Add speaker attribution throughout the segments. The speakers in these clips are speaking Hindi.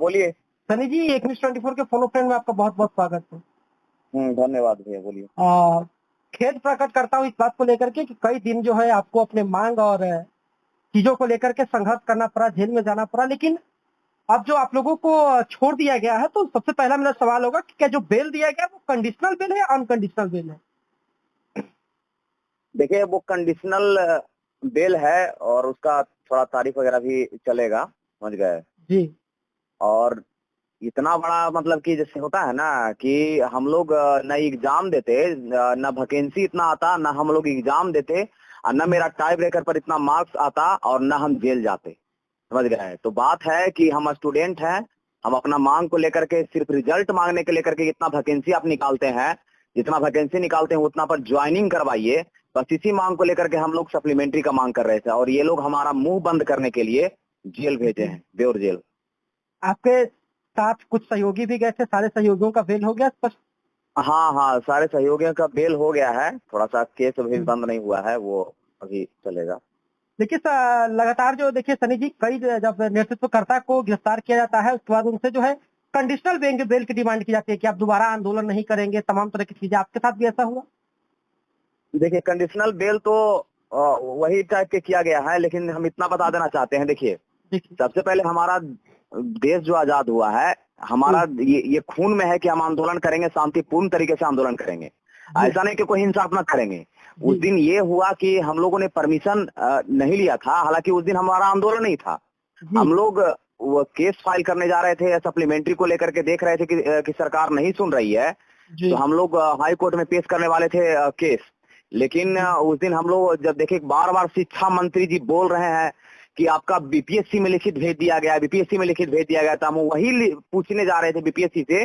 Speaker 1: बोलिए।
Speaker 2: सनी जी, एक न्यूज 24 के फॉलो फ्रेंड में आपका बहुत बहुत स्वागत है।
Speaker 1: धन्यवाद भैया, बोलिए।
Speaker 2: खेद प्रकट करता हूँ इस बात को लेकर के कि कई दिन जो है आपको अपने मांग और चीजों को लेकर के संघर्ष करना पड़ा, जेल में जाना पड़ा, लेकिन अब जो आप लोगों को छोड़ दिया गया है, तो सबसे पहला मेरा सवाल होगा कि क्या जो बेल दिया गया है वो कंडीशनल बेल है या अनकंडीशनल बेल है?
Speaker 1: देखिए, वो कंडीशनल बेल है और उसका थोड़ा तारीख वगैरह भी चलेगा, समझ गए।
Speaker 2: जी।
Speaker 1: और इतना बड़ा मतलब कि जैसे होता है ना कि हम लोग न एग्जाम देते, न वैकेंसी इतना आता, न हम लोग एग्जाम देते और न मेरा टाई ब्रेकर पर इतना मार्क्स आता और न हम जेल जाते, समझ गए। तो बात है कि हम स्टूडेंट हैं, हम अपना मांग को लेकर के सिर्फ रिजल्ट मांगने के लेकर के इतना वैकेंसी आप निकालते हैं, जितना वैकेंसी निकालते हैं उतना पर ज्वाइनिंग करवाइए, बस इसी मांग को लेकर के हम लोग सप्लीमेंट्री का मांग कर रहे थे और ये लोग हमारा मुंह बंद करने के लिए जेल भेजे हैं, बेउर जेल।
Speaker 2: आपके साथ कुछ सहयोगी भी गए थे, सारे सहयोगियों का बेल हो गया स्पष्ट?
Speaker 1: हाँ, सारे सहयोगियों का बेल हो गया है, थोड़ा सा केस अभी बंद नहीं हुआ है, वो अभी चलेगा।
Speaker 2: देखिए लगातार जो देखिए सनी जी, कई जब नेतृत्वकर्ता को गिरफ्तार किया जाता है उसके बाद उनसे जो है कंडीशनल बेल की डिमांड की जाती है कि आप दोबारा आंदोलन नहीं करेंगे, तमाम तरह की चीजें। आपके साथ भी ऐसा हुआ?
Speaker 1: देखिए, कंडीशनल बेल तो वही टाइप के किया गया है, लेकिन हम इतना बता देना चाहते हैं। देखिए, सबसे पहले हमारा देश जो आजाद हुआ है, हमारा ये खून में है कि हम आंदोलन करेंगे, शांतिपूर्ण तरीके से आंदोलन करेंगे, ऐसा नहीं कि कोई हिंसा अपना करेंगे। उस दिन ये हुआ कि हम लोगों ने परमिशन नहीं लिया था, हालांकि उस दिन हमारा आंदोलन नहीं था। हम लोग वो केस फाइल करने जा रहे थे, सप्लीमेंट्री को लेकर के देख रहे थे कि सरकार नहीं सुन रही है, तो हम लोग हाई कोर्ट में पेश करने वाले थे केस। लेकिन उस दिन हम लोग जब देखे बार बार शिक्षा मंत्री जी बोल रहे हैं कि आपका बीपीएससी में लिखित भेज दिया गया है, बीपीएससी में लिखित भेज दिया गया था, हम वही पूछने जा रहे थे बीपीएससी से।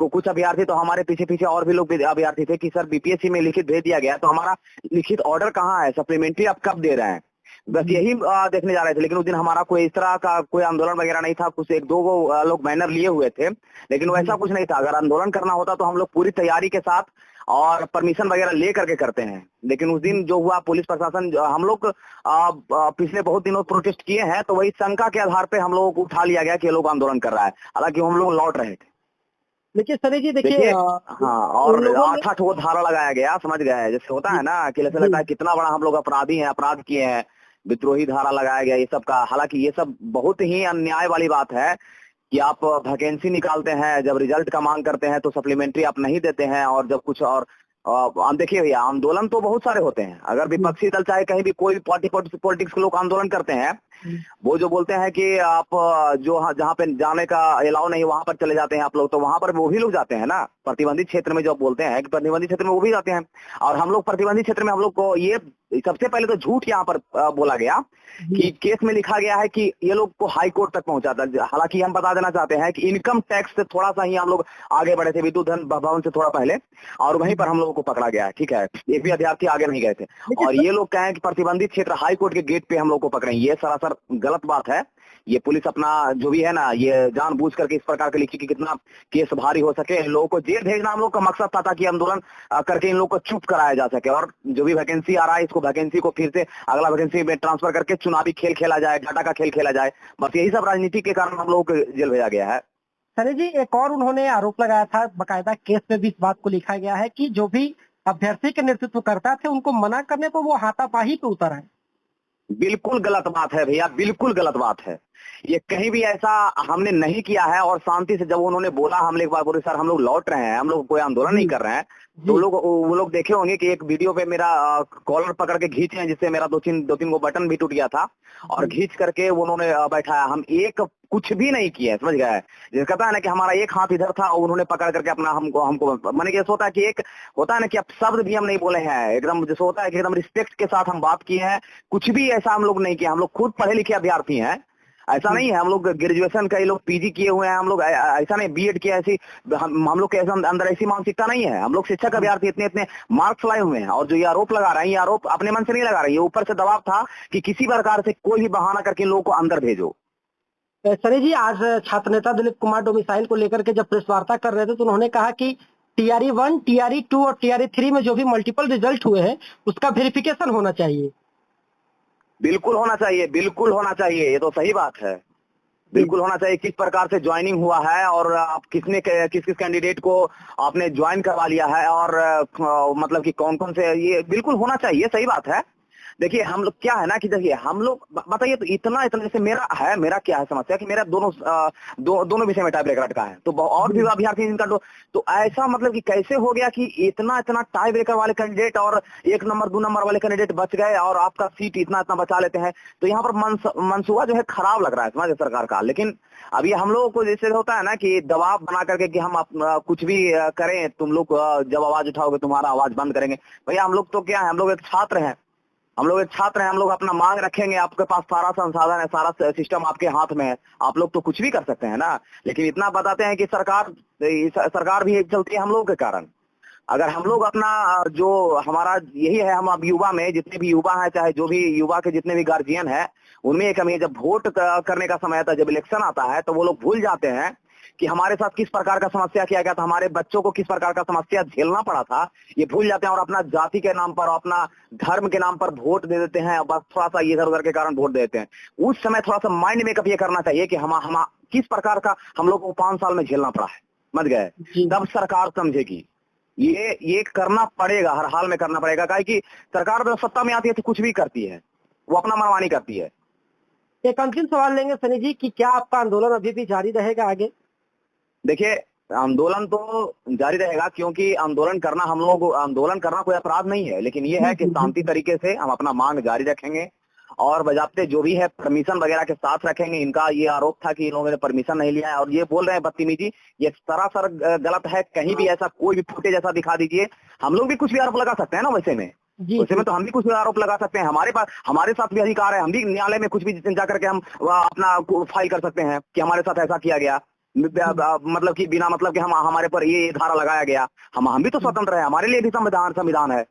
Speaker 1: कुछ अभ्यर्थी तो हमारे पीछे पीछे और भी लोग अभ्यर्थी थे कि सर बीपीएससी में लिखित भेज दिया गया, तो हमारा लिखित ऑर्डर कहाँ है, सप्लीमेंट्री आप कब दे रहे हैं, बस यही देखने जा रहे थे। लेकिन उस दिन हमारा कोई इस तरह का कोई आंदोलन वगैरह नहीं था, कुछ एक दो लोग बैनर लिए हुए थे, लेकिन वैसा कुछ नहीं था। अगर आंदोलन करना होता तो हम लोग पूरी तैयारी के साथ और परमिशन वगैरह ले करके करते हैं। लेकिन उस दिन जो हुआ, पुलिस प्रशासन, हम लोग पिछले बहुत दिनों प्रोटेस्ट किए हैं, तो वही शंका के आधार पे हम लोगों को उठा लिया गया कि ये लोग आंदोलन कर रहा है, हालांकि हम लोग लौट रहे थे।
Speaker 2: देखिए सनी जी, देखिए
Speaker 1: हाँ, और 8 वो धारा लगाया गया, समझ गए। जैसे होता है ना कि ऐसा लगता है कितना बड़ा हम लोग अपराधी हैं, अपराध किए हैं, विद्रोही धारा लगाया गया ये सब का। हालांकि ये सब बहुत ही अन्याय वाली बात है कि आप वैकेंसी निकालते हैं, जब रिजल्ट का मांग करते हैं तो सप्लीमेंट्री आप नहीं देते हैं, और जब कुछ और देखिए भैया, आंदोलन तो बहुत सारे होते हैं। अगर विपक्षी दल चाहे कहीं भी कोई पॉलिटिक्स के लोग आंदोलन करते हैं, वो जो बोलते हैं कि आप जो जहाँ पे जाने का अलाउ नहीं वहां पर चले जाते हैं आप लोग, तो वहां पर वो भी लोग जाते हैं ना, प्रतिबंधित क्षेत्र में। जो बोलते हैं कि प्रतिबंधित क्षेत्र में वो भी जाते हैं, और हम लोग प्रतिबंधित क्षेत्र में हम लोग को ये सबसे पहले तो झूठ यहाँ पर बोला गया कि केस में लिखा गया है कि ये लोग को हाई कोर्ट तक पहुंचाता है। हालांकि हम बता देना चाहते हैं कि इनकम टैक्स से थोड़ा सा ही हम लोग आगे बढ़े थे, विद्युत धन भवन से थोड़ा पहले, और वहीं पर हम लोगों को पकड़ा गया है। ठीक है, एक भी अभ्यर्थी आगे नहीं गए थे, और ये लोग कहें कि प्रतिबंधित क्षेत्र हाई कोर्ट के गेट पे हम लोग को पकड़े। ये सरासर गलत बात है। ये पुलिस अपना जो भी है ना, ये जानबूझ करके इस प्रकार के लिखी कि कितना केस भारी हो सके, लोगों को जेल भेजना हम लोग का मकसद था, ताकि आंदोलन करके इन लोगों को चुप कराया जा सके, और जो भी वैकेंसी आ रहा है इसको वैकेंसी को फिर से अगला वैकेंसी में ट्रांसफर करके चुनावी खेल खेला जाए, डाटा का खेल खेला जाए। बस यही सब राजनीति के कारण हम लोगों को जेल भेजा गया है।
Speaker 2: सनी जी, एक और उन्होंने आरोप लगाया था, बकायदा केस में भी इस बात को लिखा गया है कि जो भी अभ्यर्थी के नेतृत्व करता थे उनको मना करने पर वो हाथापाई पे उतर आए।
Speaker 1: बिल्कुल गलत बात है भैया, बिल्कुल गलत बात है। ये कहीं भी ऐसा हमने नहीं किया है, और शांति से जब उन्होंने बोला, हम एक बार बोले सर हम लोग लौट रहे हैं, हम लोग कोई आंदोलन नहीं कर रहे हैं, तो वो लोग देखे होंगे कि एक वीडियो पे मेरा कॉलर पकड़ के खींचे हैं, जिससे मेरा दो तीन वो बटन भी टूट गया था, और खींच करके उन्होंने बैठाया। हम एक कुछ भी नहीं किया, समझ गए। जैसे कहता है ना कि हमारा एक हाथ इधर था और उन्होंने पकड़ करके अपना हमको मैंने कैसे होता है कि एक होता है ना कि अब शब्द भी हम नहीं बोले हैं, एकदम जैसे होता है कि एकदम रिस्पेक्ट के साथ हम बात किए हैं। कुछ भी ऐसा हम लोग नहीं किया, हम लोग खुद पढ़े लिखे अभ्यर्थी हैं, ऐसा नहीं है। हम लोग ग्रेजुएशन कई लोग पीजी किए हुए हैं, हम लोग ऐसा नहीं बीएड किया, ऐसी हम लोग के अंदर ऐसी मानसिकता नहीं है। हम लोग शिक्षक अभ्यर्थी इतने मार्क्स लाए हुए हैं, और जो ये आरोप लगा रहे हैं, ये आरोप अपने मन से नहीं लगा रहे हैं, ये ऊपर से दबाव था कि किसी प्रकार से कोई भी बहाना करके लोगों को अंदर भेजो।
Speaker 2: सनी जी, आज छात्र नेता दिलीप कुमार डोमिसाइल को लेकर के जब प्रेस वार्ता कर रहे थे तो उन्होंने कहा कि टीआरई 1, टीआरई 2 और टीआरई 3 में जो भी मल्टीपल रिजल्ट हुए हैं उसका वेरिफिकेशन होना चाहिए।
Speaker 1: बिल्कुल होना चाहिए, बिल्कुल होना चाहिए, ये तो सही बात है। बिल्कुल होना चाहिए। किस प्रकार से ज्वाइनिंग हुआ है और आप किस किस कैंडिडेट को आपने ज्वाइन करवा लिया है और मतलब कि कौन कौन से, ये बिल्कुल होना चाहिए, सही बात है। देखिए हम लोग क्या है ना कि देखिए हम लोग बताइए तो इतना इतना जैसे मेरा क्या है समस्या कि मेरा दोनों विषय में टाइप ब्रेकर अटका है, तो और भी अभ्यर्थी इनका तो ऐसा मतलब कि कैसे हो गया कि इतना इतना टाइप ब्रेकर वाले कैंडिडेट और 1 नंबर 2 नंबर वाले कैंडिडेट बच गए और आपका सीट इतना इतना बचा लेते हैं। तो यहाँ पर मंसूबा जो है खराब लग रहा है समाज सरकार का। लेकिन अब ये हम लोगों को जैसे होता है ना कि दबाव बना करके कि हम कुछ भी करें, तुम लोग जब आवाज उठाओगे तुम्हारा आवाज बंद करेंगे। भैया हम लोग तो क्या है, हम लोग एक छात्र हैं, हम लोग अपना मांग रखेंगे, आपके पास सारा संसाधन है, सारा सिस्टम आपके हाथ में है, आप लोग तो कुछ भी कर सकते हैं ना। लेकिन इतना बताते हैं कि सरकार भी चलती है हम लोगों के कारण। अगर हम लोग अपना जो हमारा यही है, हम अब युवा में जितने भी युवा हैं, चाहे जो भी युवा के जितने भी गार्जियन है, उनमें एक कमी है। जब वोट करने का समय आता है, जब इलेक्शन आता है, तो वो लोग भूल जाते हैं कि हमारे साथ किस प्रकार का समस्या किया गया था, हमारे बच्चों को किस प्रकार का समस्या झेलना पड़ा था, ये भूल जाते हैं और अपना जाति के नाम पर और अपना धर्म के नाम पर वोट दे देते हैं। बस थोड़ा सा इधर उधर के कारण वोट देते हैं। उस समय थोड़ा सा माइंड मेकअप ये करना चाहिए कि हम किस प्रकार का हम लोग को 5 साल में झेलना पड़ा है, समझ गए, तब सरकार समझेगी। ये करना पड़ेगा, हर हाल में करना पड़ेगा। कि सरकार तो सत्ता में आती है तो कुछ भी करती है, वो अपना मनमानी करती है।
Speaker 2: एक अंतिम सवाल लेंगे सनी जी कि क्या आपका आंदोलन अभी भी जारी रहेगा आगे?
Speaker 1: देखिए आंदोलन तो जारी रहेगा, क्योंकि आंदोलन करना कोई अपराध नहीं है। लेकिन ये है कि शांति तरीके से हम अपना मांग जारी रखेंगे और बजाते जो भी है परमिशन वगैरह के साथ रखेंगे। इनका ये आरोप था कि इन लोगों ने परमिशन नहीं लिया है और ये बोल रहे हैं बदतमीजी, ये सरासर गलत है। कहीं भी ऐसा कोई भी फुटेज ऐसा दिखा दीजिए, हम लोग भी कुछ भी आरोप लगा सकते हैं ना। वैसे में तो हम भी कुछ भी आरोप लगा सकते हैं, हमारे साथ भी अधिकार है, हम भी न्यायालय में कुछ भी जा करके हम अपना फाइल कर सकते हैं कि हमारे साथ ऐसा किया गया, मतलब कि बिना मतलब कि हम हमारे पर ये धारा लगाया गया। हम भी तो स्वतंत्र है, हमारे लिए भी संविधान है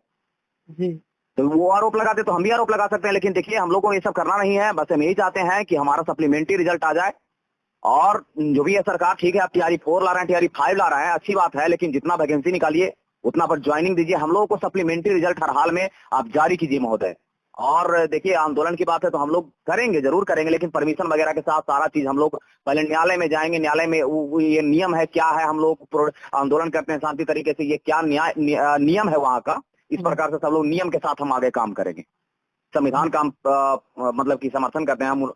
Speaker 2: जी।
Speaker 1: तो वो आरोप लगाते तो हम भी आरोप लगा सकते हैं। लेकिन देखिए हम लोग को ये सब करना नहीं है, बस हम यही चाहते हैं कि हमारा सप्लीमेंट्री रिजल्ट आ जाए। और जो भी है सरकार ठीक है, आप TRE 4 ला रहे हैं, TRE 5 ला रहे हैं, अच्छी बात है, लेकिन जितना वैकेंसी निकालिए उतना पर ज्वाइनिंग दीजिए। हम लोगों को सप्लीमेंट्री रिजल्ट हर हाल में आप जारी कीजिए महोदय। और देखिए आंदोलन की बात है तो हम लोग करेंगे, जरूर करेंगे, लेकिन परमिशन वगैरह के साथ सारा चीज हम लोग पहले न्यायालय में जाएंगे। न्यायालय में ये नियम है क्या है, हम लोग आंदोलन करते हैं शांति तरीके से, ये क्या नियम है वहाँ का, इस प्रकार से सब लोग नियम के साथ हम आगे काम करेंगे। संविधान का मतलब कि समर्थन करते हैं हम।